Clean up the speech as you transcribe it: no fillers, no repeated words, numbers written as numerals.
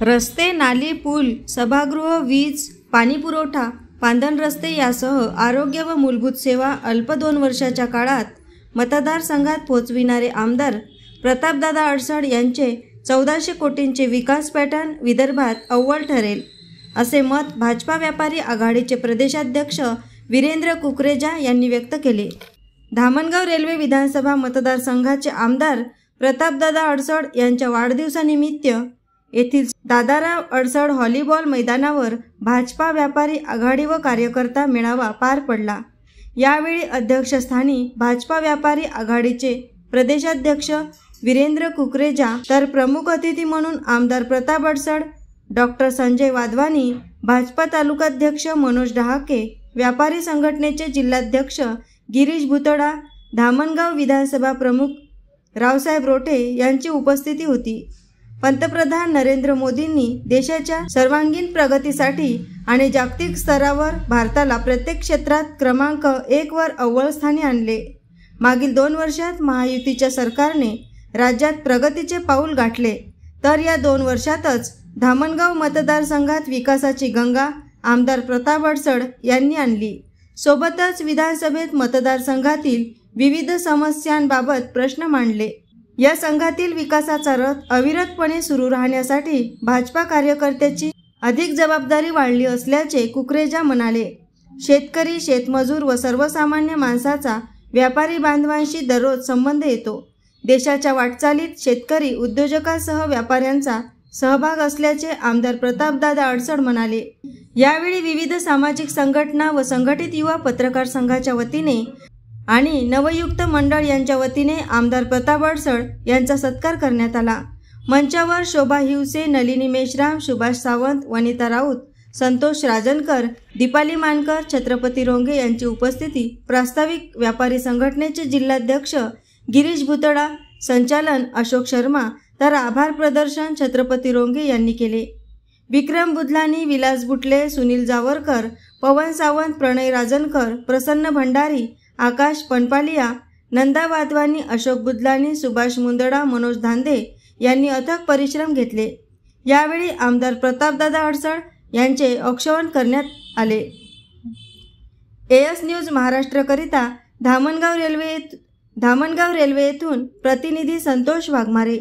रस्ते, नाली, पूल, सभागृह, वीज, पाणीपुरवठा, पांधन रस्ते यासह आरोग्य व मूलभूत सेवा अल्प 2 वर्षाच्या काळात मतदारसंघात पोहोचविणारे आमदार प्रतापदादा अडसड यांचे 1400 कोटींचे विकास पॅटर्न विदर्भात अव्वल ठरेल, असे मत भाजपा व्यापारी आघाडीचे प्रदेशाध्यक्ष वीरेंद्र कुकरेजा यांनी व्यक्त केले। धामणगाव रेल्वे विधानसभा मतदारसंघाचे आमदार प्रतापदादा अडसड यांच्या वाढदिवसानिमित्त येथील दादाराव अडसड व्हॉलीबॉल मैदानावर भाजपा व्यापारी आघाडी व कार्यकर्ता मेळावा पार पडला। यावेळी अध्यक्षस्थानी भाजपा व्यापारी आघाडीचे प्रदेशाध्यक्ष वीरेंद्र कुकरेजा तर प्रमुख अतिथी म्हणून आमदार प्रताप अडसड, डॉक्टर संजय वाधवानी, भाजपा तालुकाध्यक्ष मनोज डहाके, व्यापारी संघटनेचे जिल्हाध्यक्ष गिरीश भुतडा, धामणगाव विधानसभा प्रमुख रावसाहेब रोठे यांची उपस्थिती होती। पंतप्रधान नरेंद्र मोदींनी देशाच्या सर्वांगीण प्रगतीसाठी आणि जागतिक स्तरावर भारताला प्रत्येक क्षेत्रात क्रमांक 1 वर अव्वल स्थानी आणले। मागील 2 वर्षात महायुतीच्या सरकारने राज्यात प्रगतीचे पाऊल गाठले, तर या 2 वर्षातच धामणगाव मतदारसंघात विकासाची गंगा आमदार प्रताप अडसड यांनी आणली। सोबतच विधानसभेत मतदारसंघातील विविध समस्यांबाबत प्रश्न मांडले। या संघातील विकासाचा रथ अविरतपणे सुरू राहण्यासाठी भाजपा कार्यकर्त्याची अधिक जबाबदारी वाढली असल्याचे कुकरेजा म्हणाले। शेतकरी, शेतमजूर व सर्वसामान्य माणसाचा व्यापारी बांधवांशी दररोज संबंध येतो। देशाच्या वाटचालीत शेतकरी, उद्योजकांसह व्यापाऱ्यांचा सहभाग असल्याचे आमदार प्रतापदादा अडसड म्हणाले। यावेळी विविध सामाजिक संघटना व संघटित युवा पत्रकार संघाच्या वतीने आणि नवयुक्त मंडळ यांच्या वतीने आमदार प्रताप अडसड यांचा सत्कार करण्यात आला। मंचावर शोभा हिवसे, नलिनी मेश्राम, सुभाष सावंत, वनिता राऊत, संतोष राजनकर, दीपाली मानकर, छत्रपती रोंगे यांची उपस्थिती। प्रास्ताविक व्यापारी संघटनेचे जिल्हाध्यक्ष गिरीश भुतडा, संचालन अशोक शर्मा, तर आभार प्रदर्शन छत्रपती रोंगे यांनी केले। विक्रम बुधलानी, विलास बुटले, सुनील जावरकर, पवन सावंत, प्रणय राजनकर, प्रसन्न भंडारी, आकाश पनपालिया, नंदा वाधवानी, अशोक बुधलानी, सुभाष मुंदडा, मनोज धांदे यांनी अथक परिश्रम घेतले। यावेळी आमदार प्रतापदादा अडसड यांचे औक्षवण करण्यात आले। एएस न्यूज महाराष्ट्रकरिता धामणगाव रेल्वे येथून प्रतिनिधी संतोष वाघमारे।